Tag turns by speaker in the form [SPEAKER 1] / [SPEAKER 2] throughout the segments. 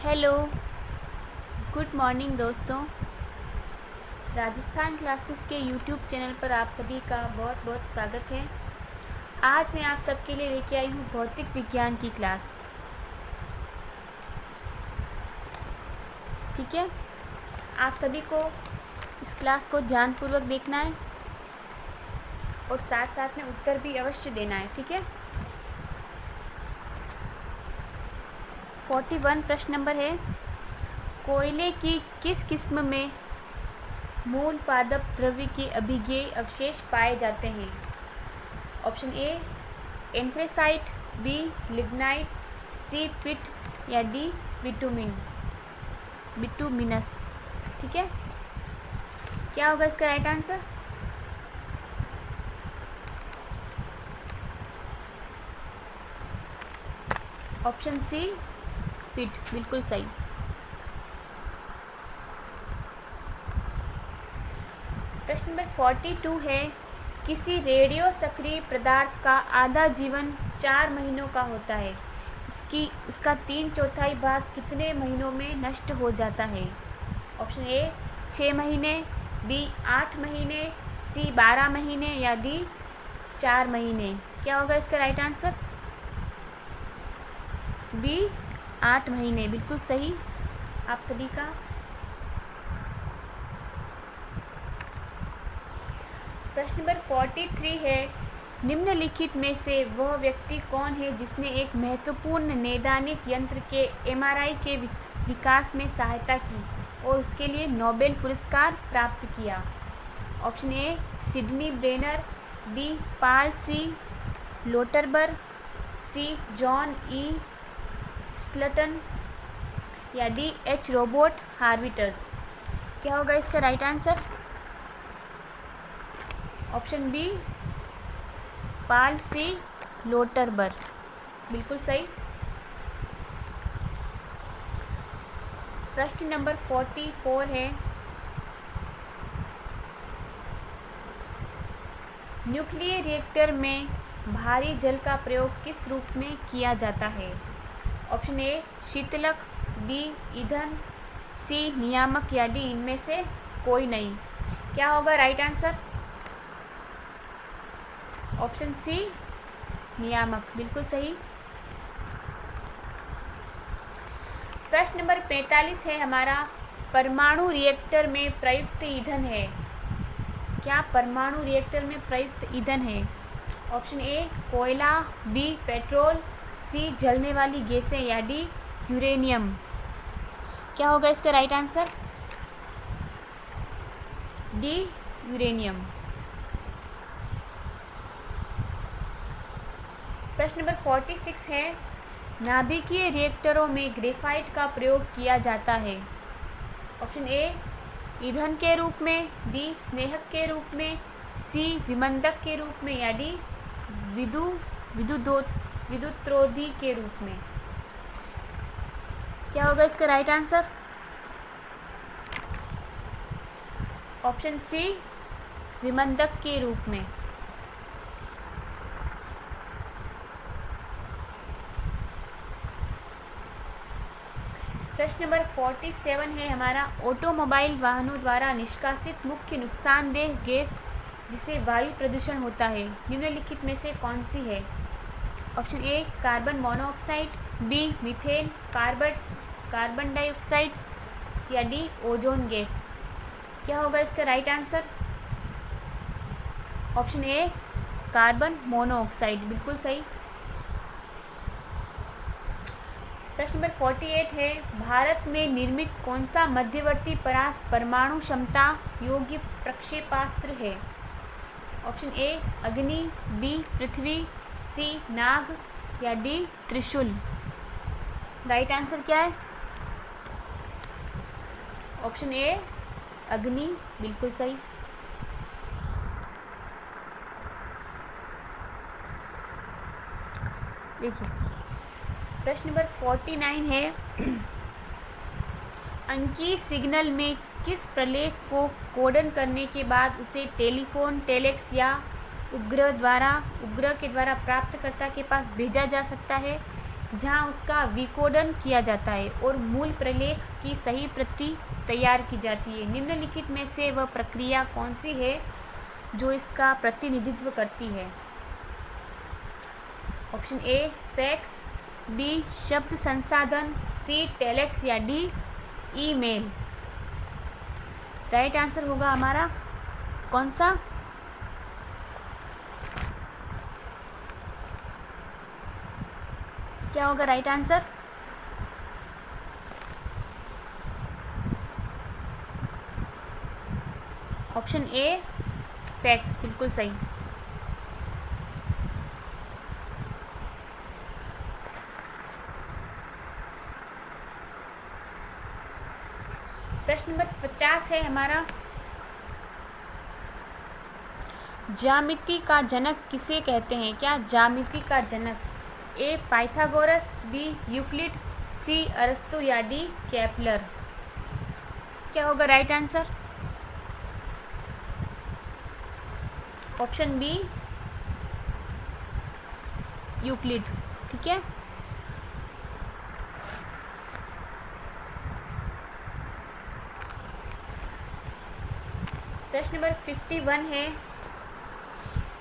[SPEAKER 1] Hello, good morning दोस्तों। Rajasthan classes के YouTube channel पर आप सभी का बहुत बहुत स्वागत है। आज मैं आप सबके लिए लेके आई हूँ भौतिक विज्ञान की क्लास। ठीक है, आप सभी को इस क्लास को ध्यानपूर्वक देखना है और साथ साथ में उत्तर भी अवश्य देना है। ठीक है, 41 प्रश्न नंबर है, कोयले की किस किस्म में मूल पादप द्रव्य के अभिज्ञेय अवशेष पाए जाते हैं? Option A anthracite, B lignite, C peat या डी बिटुमिनस। ठीक है, क्या होगा इसका right answer? Option C peat, बिल्कुल सही। प्रश्न नंबर 42 है, किसी रेडियो सक्रिय पदार्थ का आधा जीवन 4 महीनों का होता है, उसका 3/4 भाग कितने महीनों में नष्ट हो जाता है? ऑप्शन ए 6 महीने, बी 8 महीने, सी 12 महीने या डी 4 महीने। क्या होगा इसका राइट आंसर? बी 8 महीने, बिल्कुल सही आप सभी का। प्रश्न नंबर 43 है, निम्नलिखित में से वह व्यक्ति कौन है जिसने एक महत्वपूर्ण नैदानिक यंत्र के एमआरआई के विकास में सहायता की और उसके लिए नोबेल पुरस्कार प्राप्त किया? Option A Sydney Brenner, B Paul C Lauterbur, C John E Sulston या डी एच रोबोट हार्विटस। क्या होगा इसका right answer? Option B Paul C Lauterbur, बिल्कुल सही। प्रश्न नंबर 44 है, न्यूक्लियर रिएक्टर में भारी जल का प्रयोग किस रूप में किया जाता है? ऑप्शन ए शीतलक, बी ईंधन, सी नियामक या डी इनमें से कोई नहीं। क्या होगा राइट आंसर? ऑप्शन सी नियामक, बिल्कुल सही। प्रश्न नंबर 45 है हमारा, परमाणु रिएक्टर में प्रयुक्त ईंधन है। क्या परमाणु रिएक्टर में प्रयुक्त ईंधन है? ऑप्शन ए कोयला, बी पेट्रोल, सी जलने वाली गैसें या डी यूरेनियम। क्या होगा इसका राइट आंसर? D uranium. प्रश्न नंबर 46 है, नाभिकीय रिएक्टरों में ग्रेफाइट का प्रयोग किया जाता है। ऑप्शन ए ईंधन के रूप में, बी स्नेहक के रूप में, सी विमंदक के रूप में या डी विद्युत्रोधी के रूप में। क्या होगा इसका राइट आंसर? ऑप्शन सी विमंदक के रूप में। प्रश्न नंबर 47 है हमारा, ऑटोमोबाइल वाहनों द्वारा निष्कासित मुख्य नुकसानदेह गैस जिसे वायु प्रदूषण होता है, निम्नलिखित में से कौन सी है? Option A carbon monoxide, B methane, carbon dioxide या डी ओजोन गैस। क्या होगा इसका right answer? Option A carbon monoxide, बिल्कुल सही। प्रश्न नंबर 48 है, भारत में निर्मित कौन सा मध्यवर्ती परास परमाणु क्षमता योग्य प्रक्षेपास्त्र है? ऑप्शन ए अग्नि, बी पृथ्वी, सी नाग या डी त्रिशूल। राइट आंसर क्या है? ऑप्शन ए अग्नि, बिल्कुल सही। देखिए प्रश्न नंबर 49 है, अंकीय सिग्नल में किस प्रलेख को कोडन करने के बाद उसे टेलीफोन, टेलेक्स या उपग्रह के द्वारा प्राप्तकर्ता के पास भेजा जा सकता है? जहां उसका विकोडन किया जाता है और मूल प्रलेख की सही प्रति तैयार की जाती है। निम्नलिखित में से वह प्रक्रिया कौन सी है जो इसका प्रतिनिधित्व करती है? ऑप्शन ए फैक्स, बी शब्द संसाधन, सी टेलेक्स या डी ईमेल। राइट आंसर होगा हमारा कौन सा? क्या होगा राइट आंसर? ऑप्शन ए फैक्स, बिल्कुल सही। प्रश्न नंबर 50 है हमारा, ज्यामिति का जनक किसे कहते हैं? क्या ज्यामिति का जनक? A Pythagoras, B Euclid, C अरस्तु या डी केपलर। क्या होगा right answer? Option B Euclid. ठीक है, प्रश्न नंबर 51 है,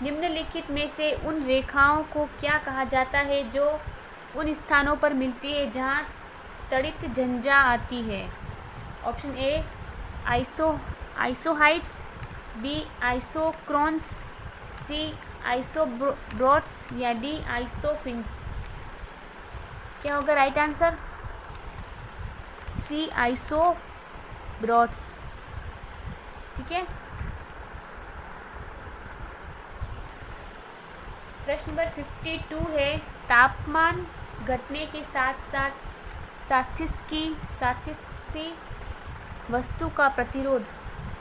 [SPEAKER 1] निम्नलिखित में से उन रेखाओं को क्या कहा जाता है जो उन स्थानों पर मिलती है जहां तड़ित झंझा आती है? ऑप्शन ए आइसोहाइड्स, बी आइसोक्रोन्स, सी आइसोब्रोट्स या डी आइसोफिन्स। क्या होगा राइट आंसर? सी आइसोब्रोट्स। ठीक है, प्रश्न नंबर 52 है, तापमान घटने के साथ साथ साथिस्की वस्तु का प्रतिरोध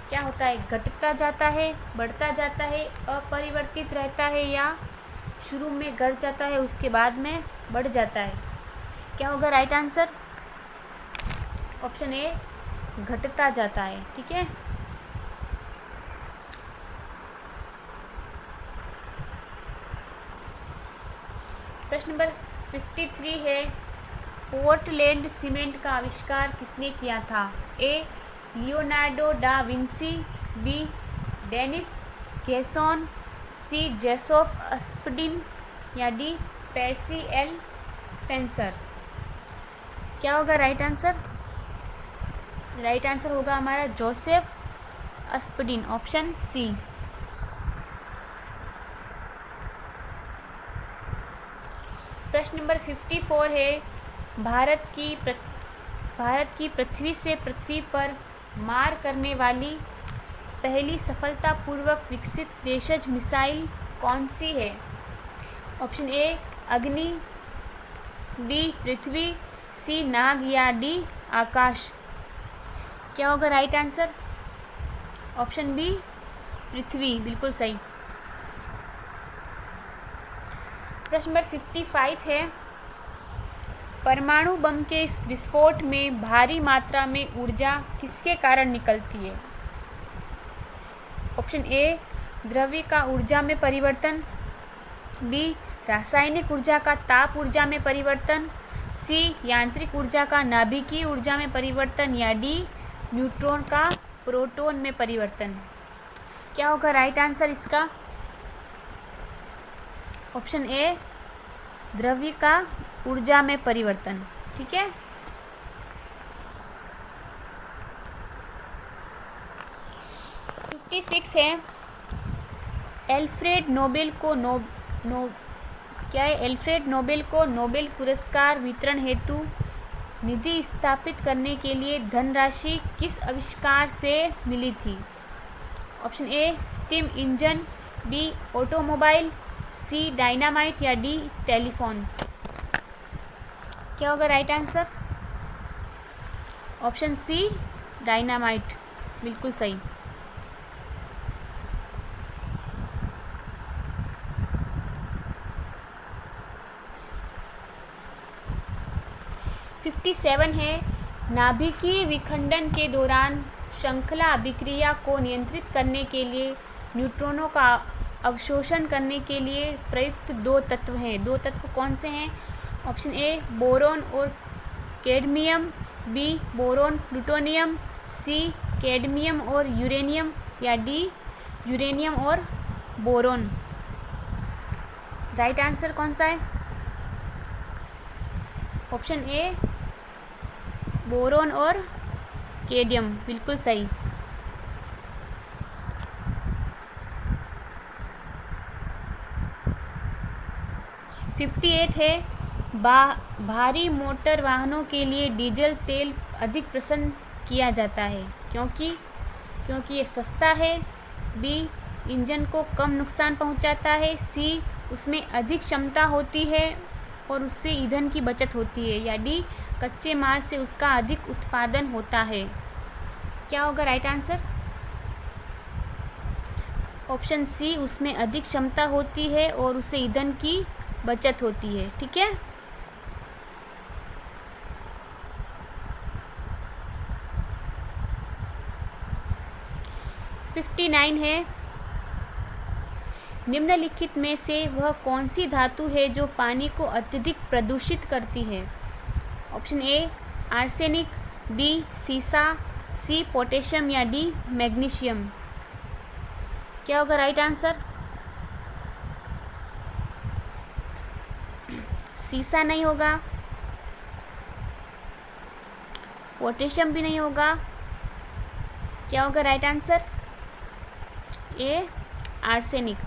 [SPEAKER 1] क्या होता है? घटता जाता है, बढ़ता जाता है, अपरिवर्तित रहता है या शुरू में घट जाता है उसके बाद में बढ़ जाता है? क्या होगा राइट आंसर? ऑप्शन ए घटता जाता है। ठीक है, प्रश्न नंबर 53 है, पोर्टलैंड सीमेंट का आविष्कार किसने किया था? A Leonardo da Vinci, B Dennis Gasson, C Joseph Aspdin या डी पर्सी एल स्पेंसर। क्या होगा राइट आंसर? राइट आंसर होगा हमारा जोसेफ अस्पडिन, ऑप्शन सी। प्रश्न नंबर 54 है, भारत की पृथ्वी से पृथ्वी पर मार करने वाली पहली सफलतापूर्वक विकसित देशज मिसाइल कौन सी है? ऑप्शन ए अग्नि, बी पृथ्वी, सी नाग या डी आकाश। क्या होगा राइट आंसर? ऑप्शन बी पृथ्वी, बिल्कुल सही। प्रश्न नंबर 55 है, परमाणु बम के इस विस्फोट में भारी मात्रा में ऊर्जा किसके कारण निकलती है? ऑप्शन ए द्रव्य का ऊर्जा में परिवर्तन, बी रासायनिक ऊर्जा का ताप ऊर्जा में परिवर्तन, सी यांत्रिक ऊर्जा का नाभिकीय ऊर्जा में परिवर्तन या डी न्यूट्रॉन का प्रोटॉन में परिवर्तन। क्या होगा राइट आंसर इसका? ऑप्शन ए द्रव्य का ऊर्जा में परिवर्तन। ठीक है, 56 है, एल्फ्रेड नोबेल को नोबेल पुरस्कार वितरण हेतु निधि स्थापित करने के लिए धनराशि किस आविष्कार से मिली थी? Option A steam engine, B automobile, C dynamite या डी टेलीफोन। क्या होगा right answer? Option C dynamite, बिल्कुल सही। (57) है, नाभिकीय विखंडन के दौरान श्रृंखला अभिक्रिया को नियंत्रित करने के लिए न्यूट्रॉनों का अवशोषण करने के लिए प्रयुक्त दो तत्व हैं। दो तत्व कौन से हैं? ऑप्शन ए बोरोन और कैडमियम, बी बोरोन प्लूटोनियम, सी कैडमियम और यूरेनियम, या डी यूरेनियम और बोरोन। राइट आंसर कौन सा है? ऑप्शन ए बोरोन और कैडमियम, बिल्कुल सही। 58 है, भारी मोटर वाहनों के लिए डीजल तेल अधिक पसंद किया जाता है क्योंकि ये सस्ता है, बी इंजन को कम नुकसान पहुंचाता है, सी उसमें अधिक क्षमता होती है और उससे ईंधन की बचत होती है, या डी कच्चे माल से उसका अधिक उत्पादन होता है। क्या होगा राइट आंसर? ऑप्शन सी, उसमें अधिक क्षमता होती है और उससे ईंधन की बचत होती है। ठीक है, फिफ्टी 59 है, निम्नलिखित में से वह कौन सी धातु है जो पानी को अत्यधिक प्रदूषित करती है? ऑप्शन ए आर्सेनिक, बी सीसा, सी पोटेशियम, या डी मैग्नीशियम। क्या होगा राइट आंसर? सीसा नहीं होगा, पोटेशियम भी नहीं होगा। क्या होगा राइट आंसर? ए आर्सेनिक।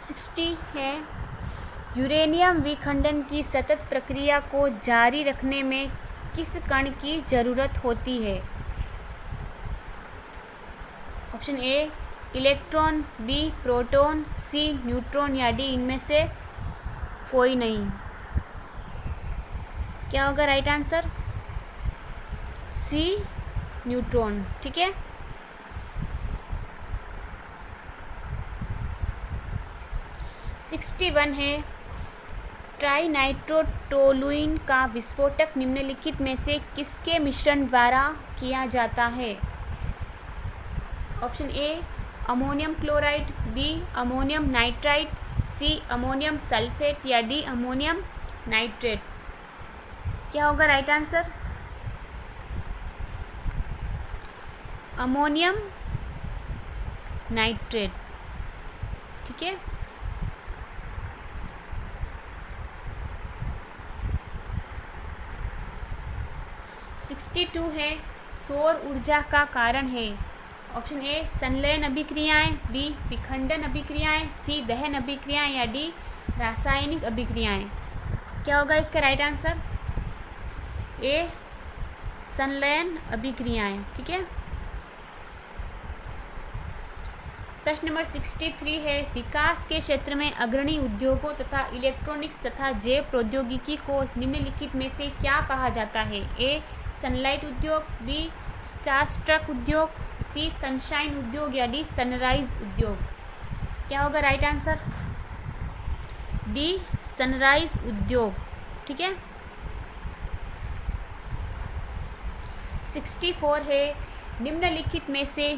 [SPEAKER 1] 60 है, यूरेनियम विखंडन की सतत प्रक्रिया को जारी रखने में किस कण की जरूरत होती है? Option A electron, B proton, C neutron, या डी इनमें से कोई नहीं। क्या होगा राइट आंसर? सी न्यूट्रॉन। ठीक है, 61 है, ट्राइनाइट्रोटोलुइन का विस्फोटक निम्नलिखित में से किसके मिश्रण द्वारा किया जाता है? Option A ammonium chloride, B ammonium nitrite, C ammonium sulphate, या डी अमोनियम नाइट्रेट। क्या होगा राइट आंसर? Ammonium nitrate. ठीक है, 62 है, सौर ऊर्जा का कारण है। ऑप्शन ए संलयन अभिक्रियाएं, बी विखंडन अभिक्रियाएं, सी दहन अभिक्रियाएं, या डी रासायनिक अभिक्रियाएं। क्या होगा इसका राइट आंसर? ए संलयन अभिक्रियाएं। ठीक है, प्रश्न नंबर 63 है, विकास के क्षेत्र में अग्रणी उद्योगों तथा इलेक्ट्रॉनिक्स तथा जैव प्रौद्योगिकी को निम्नलिखित में से क्या कहा जाता है? ए सनलाइट उद्योग, बी स्टारस्ट्रक उद्योग, सी सनशाइन उद्योग, या डी सनराइज उद्योग। क्या होगा राइट आंसर? डी सनराइज उद्योग। ठीक है, 64 है, निम्नलिखित में से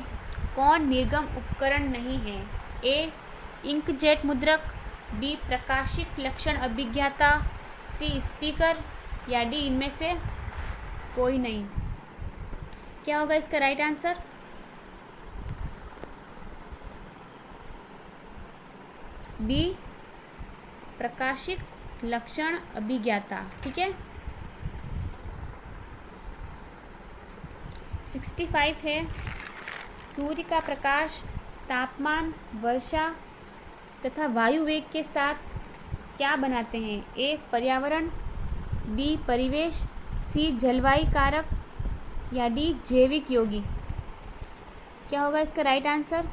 [SPEAKER 1] कौन निर्गम उपकरण नहीं है? ए इंकजेट मुद्रक, बी प्रकाशिक लक्षण अभिज्ञाता, सी स्पीकर, या डी इनमें से कोई नहीं। क्या होगा इसका राइट आंसर? बी प्रकाशिक लक्षण अभिज्ञाता। ठीक है, 65 है, सूर्य का प्रकाश, तापमान, वर्षा तथा वायु वेग के साथ क्या बनाते हैं? ए पर्यावरण, बी परिवेश, सी जलवायु कारक, या डी जैविक यौगिक। क्या होगा इसका राइट आंसर?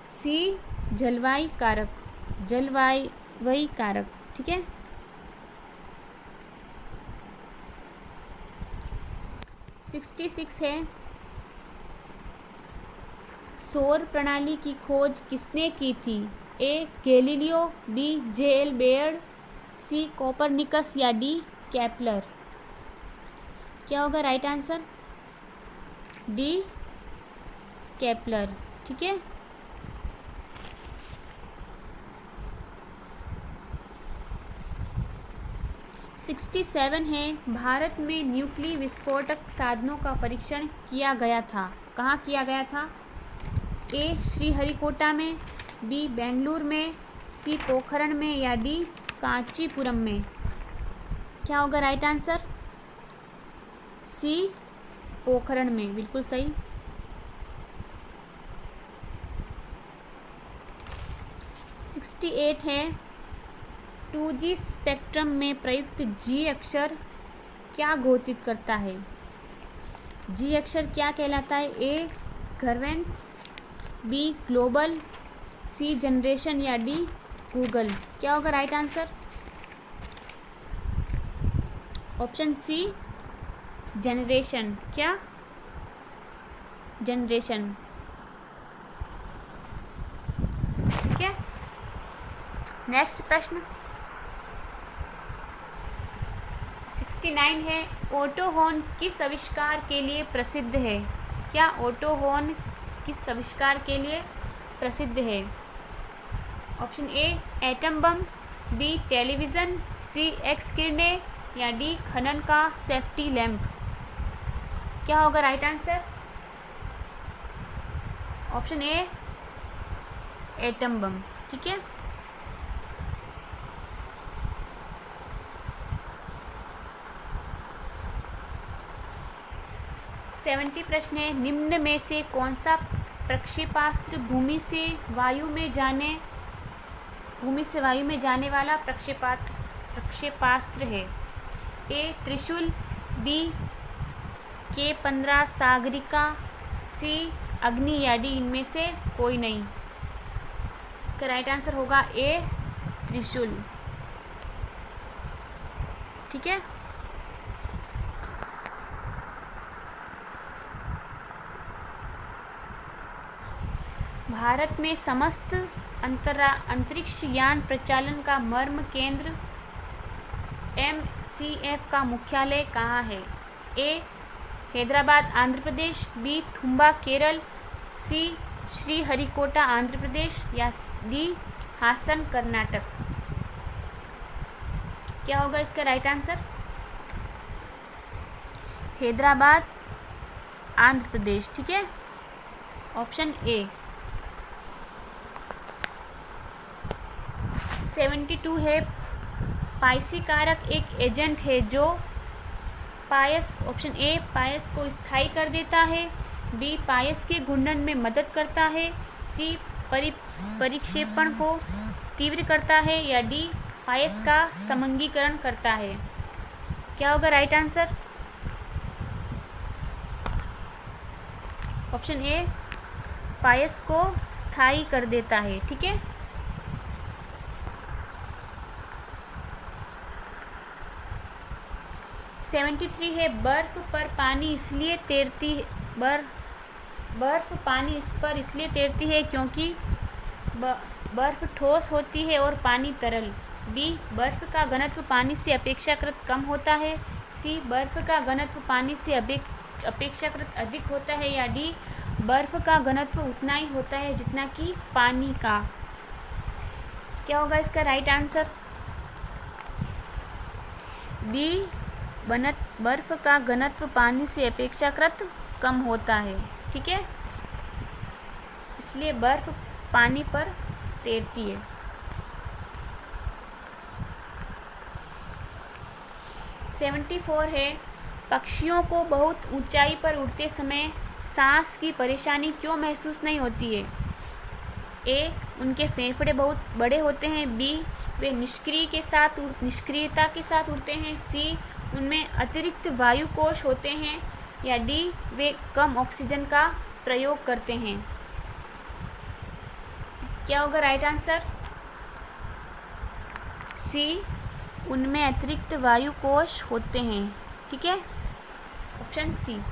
[SPEAKER 1] सी जलवायु कारक, जलवायु कारक। ठीक है, 66 है, सौर प्रणाली की खोज किसने की थी? A Galileo, B J L. Baird, C Copernicus, या डी केपलर। क्या होगा राइट आंसर? D Kepler. ठीक है, सिक्सटी सेवन है, भारत में न्यूक्लियर विस्फोटक साधनों का परीक्षण किया गया था। कहाँ किया गया था? ए श्रीहरिकोटा में, बी बेंगलुरु में, सी पोखरण में या डी कांचीपुरम में। क्या होगा राइट आंसर? सी पोखरण में, बिल्कुल सही। 68 है, 2G स्पेक्ट्रम में प्रयुक्त जी अक्षर क्या घोषित करता है? जी अक्षर क्या कहलाता है? A governance, B global, C generation या डी गूगल। क्या होगा right answer? Option C generation. क्या? जनरेशन। ठीक है, नेक्स्ट प्रश्न 69 है, ऑटो हॉर्न किस आविष्कार के लिए प्रसिद्ध है? क्या ऑटो हॉर्न किस आविष्कार के लिए प्रसिद्ध है? Option A atom bomb, B television, C X किरणें या डी खनन का सेफ्टी लैंप। क्या होगा right answer? Option A atom bomb. ठीक है, सेवेंटी प्रश्न है, निम्न में से कौन सा प्रक्षेपास्त्र भूमि से वायु में जाने वाला प्रक्षेपास्त्र है? ए त्रिशूल, बी K-15 सागरिका, सी अग्नि या डी इनमें से कोई नहीं। इसका राइट आंसर होगा ए त्रिशूल। ठीक है, भारत में समस्त अंतरिक्ष यान प्रचालन का मर्म केंद्र MCF का मुख्यालय कहाँ है? ए हैदराबाद आंध्र प्रदेश, बी थुम्बा केरल, सी श्रीहरिकोटा आंध्र प्रदेश या डी हासन कर्नाटक। क्या होगा इसका राइट आंसर? हैदराबाद आंध्र प्रदेश। ठीक है, ऑप्शन ए। 72 है, पायसी कारक एक एजेंट है जो पायस, ऑप्शन ए पायस को स्थायी कर देता है, बी पायस के घूर्णन में मदद करता है, सी परिक्षेपण को तीव्र करता है या डी पायस का समंगीकरण करता है। क्या होगा राइट आंसर? ऑप्शन ए पायस को स्थायी कर देता है। ठीक है, सेवेंटी थ्री है, बर्फ पर पानी इसलिए तैरती है, बर्फ पानी इस पर इसलिए तैरती है क्योंकि बर्फ ठोस होती है और पानी तरल। बी बर्फ का घनत्व पानी से अपेक्षाकृत कम होता है, सी बर्फ का घनत्व पानी से अपेक्षाकृत अधिक होता है या डी बर्फ का घनत्व उतना ही होता है जितना कि पानी का। क्या होगा इसका राइट आंसर? बी बर्फ का घनत्व पानी से अपेक्षाकृत कम होता है। ठीक है, इसलिए बर्फ पानी पर तैरती है। 74 है, पक्षियों को बहुत ऊंचाई पर उड़ते समय सांस की परेशानी क्यों महसूस नहीं होती है? ए उनके फेफड़े बहुत बड़े होते हैं, बी वे निष्क्रियता के साथ उड़ते हैं, सी उनमें अतिरिक्त वायु कोश होते हैं या डी वे कम ऑक्सीजन का प्रयोग करते हैं। क्या होगा राइट आंसर? सी उनमें अतिरिक्त वायु कोश होते हैं। ठीक है, ऑप्शन सी।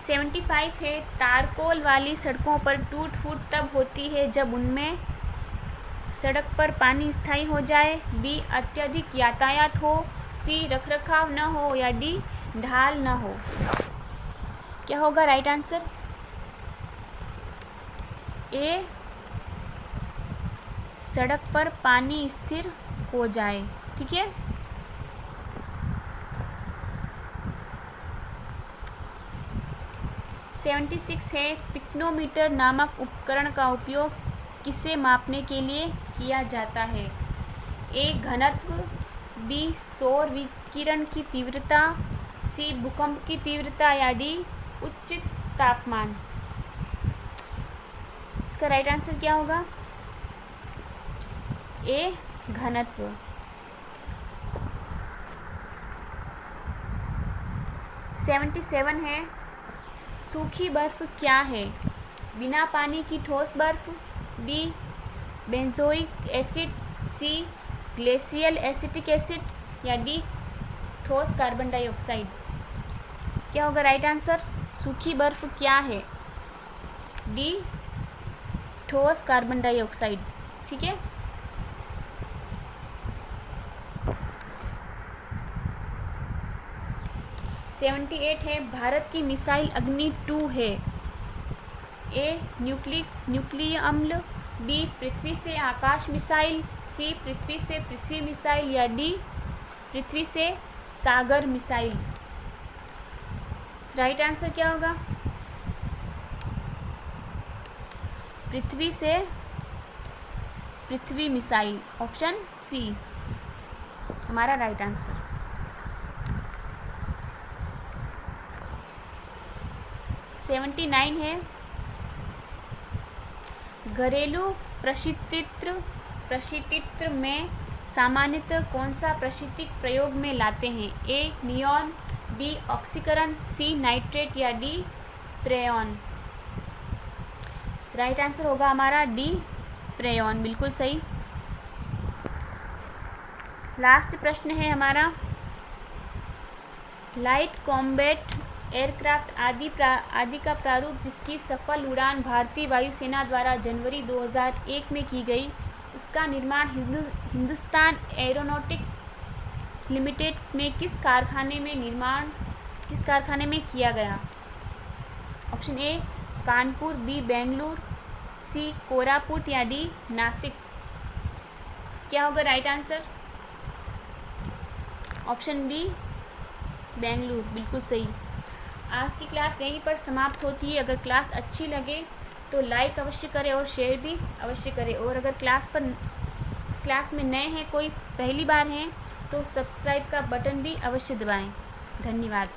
[SPEAKER 1] सेवेंटी फाइव है, तारकोल वाली सड़कों पर टूट फूट तब होती है जब उनमें सड़क पर पानी स्थायी हो जाए, बी अत्यधिक यातायात हो, सी रखरखाव न हो या डी ढाल न हो। क्या होगा राइट आंसर? ए सड़क पर पानी स्थिर हो जाए। ठीक है, सेवेंटी सिक्स है, पिक्नोमीटर नामक उपकरण का उपयोग किसे मापने के लिए किया जाता है? ए घनत्व, बी सौर विकिरण की तीव्रता, सी भूकंप की तीव्रता या डी उच्च तापमान। इसका राइट आंसर क्या होगा? ए घनत्व। 77 है, सूखी बर्फ क्या है? बिना पानी की ठोस बर्फ, बी बेंजोइक एसिड, सी ग्लेशियल एसिटिक एसिड या डी ठोस कार्बन डाइऑक्साइड। क्या होगा राइट आंसर? सूखी बर्फ क्या है? डी ठोस कार्बन डाइऑक्साइड। ठीक है, सेवेंटी एट है, भारत की मिसाइल अग्नि 2 है। ए न्यूक्लिय अम्ल, बी पृथ्वी से आकाश मिसाइल, सी पृथ्वी से पृथ्वी मिसाइल या डी पृथ्वी से सागर मिसाइल। राइट आंसर क्या होगा? पृथ्वी से पृथ्वी मिसाइल, ऑप्शन सी हमारा राइट आंसर। 79 है, घरेलू प्रशीतित्र में सामान्यतः कौन सा प्रशीतिक प्रयोग में लाते हैं? ए नियॉन, बी ऑक्सीकरण, सी नाइट्रेट या डी फ्रेयॉन। राइट आंसर होगा हमारा डी फ्रेयॉन, बिल्कुल सही। लास्ट प्रश्न है हमारा, लाइट कॉम्बैट एयरक्राफ्ट आदि का प्रारूप जिसकी सफल उड़ान भारतीय वायुसेना द्वारा जनवरी 2001 में की गई, उसका निर्माण हिंदुस्तान एरोनॉटिक्स लिमिटेड में किस कारखाने में किया गया? Option A Kanpur, B Bengaluru, C Koraput या डी नासिक। क्या होगा right answer? Option B Bengaluru, बिल्कुल सही। आज की क्लास यहीं पर समाप्त होती है। अगर क्लास अच्छी लगे तो लाइक अवश्य करें और शेयर भी अवश्य करें, और अगर इस क्लास में नए हैं, कोई पहली बार हैं, तो सब्सक्राइब का बटन भी अवश्य दबाएं। धन्यवाद।